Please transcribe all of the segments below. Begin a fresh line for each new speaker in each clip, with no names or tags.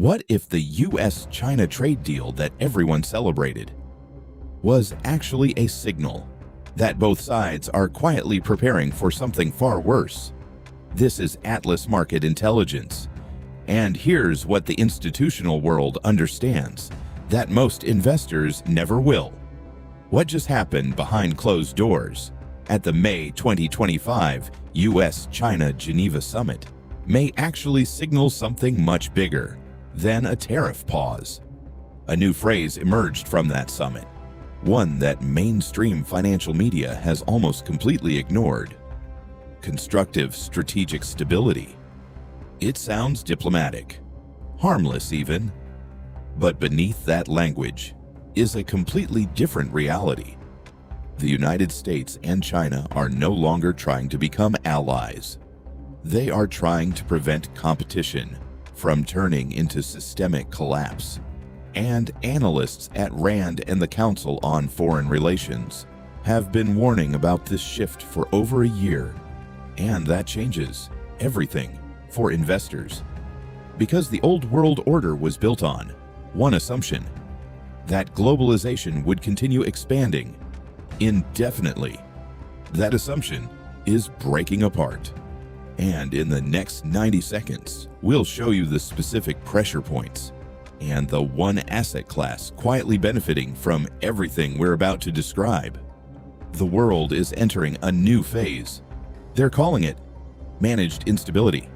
What if the US-China trade deal that everyone celebrated was actually a signal that both sides are quietly preparing for something far worse? This is Atlas Market Intelligence, and here's what the institutional world understands that most investors never will. What just happened behind closed doors at the May 2025 US-China Geneva Summit may actually signal something much bigger than a tariff pause. A new phrase emerged from that summit, one that mainstream financial media has almost completely ignored: constructive strategic stability. It sounds diplomatic, harmless even, but beneath that language is a completely different reality. The United States and China are no longer trying to become allies. They are trying to prevent competition from turning into systemic collapse. And analysts at RAND and the Council on Foreign Relations have been warning about this shift for over a year. And that changes everything for investors. Because the old world order was built on one assumption: that globalization would continue expanding indefinitely. That assumption is breaking apart. And in the next 90 seconds, we'll show you the specific pressure points and the one asset class quietly benefiting from everything we're about to describe. The world is entering a new phase. They're calling it managed instability,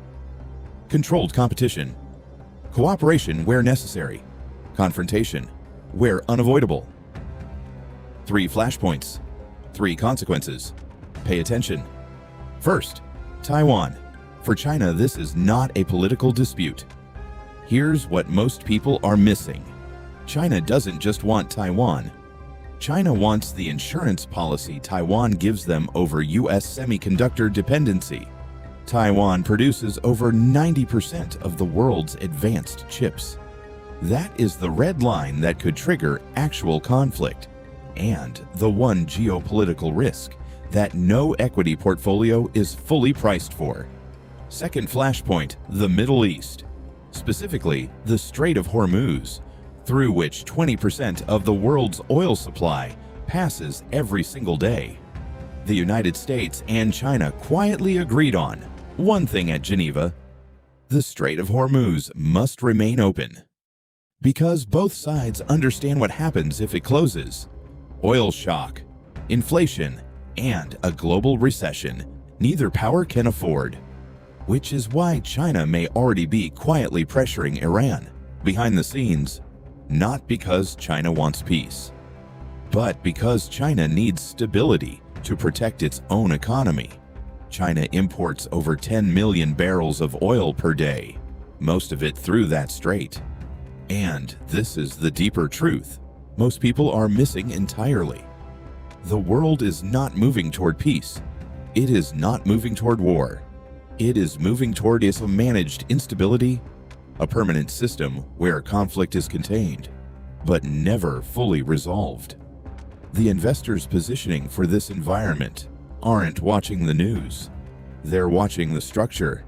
controlled competition, cooperation where necessary, confrontation where unavoidable. 3 flashpoints, 3 consequences. Pay attention. First, Taiwan. For China, this is not a political dispute. Here's what most people are missing. China doesn't just want Taiwan. China wants the insurance policy Taiwan gives them over US semiconductor dependency. Taiwan produces over 90% of the world's advanced chips. That is the red line that could trigger actual conflict, and the one geopolitical risk that no equity portfolio is fully priced for. Second flashpoint, the Middle East, specifically the Strait of Hormuz, through which 20% of the world's oil supply passes every single day. The United States and China quietly agreed on one thing at Geneva: the Strait of Hormuz must remain open. Because both sides understand what happens if it closes: oil shock, inflation, and a global recession neither power can afford. Which is why China may already be quietly pressuring Iran behind the scenes, not because China wants peace, but because China needs stability to protect its own economy. China imports over 10 million barrels of oil per day, most of it through that strait. And this is the deeper truth most people are missing entirely. The world is not moving toward peace. It is not moving toward war. It is moving toward a managed instability, a permanent system where conflict is contained, but never fully resolved. The investors positioning for this environment aren't watching the news. They're watching the structure: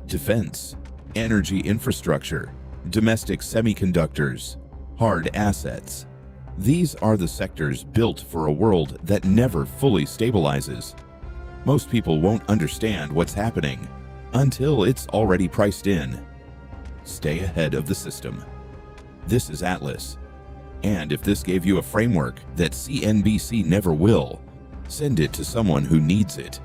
defense, energy infrastructure, domestic semiconductors, hard assets. These are the sectors built for a world that never fully stabilizes. Most people won't understand what's happening until it's already priced in. Stay ahead of the system. This is Atlas. And if this gave you a framework that CNBC never will, send it to someone who needs it.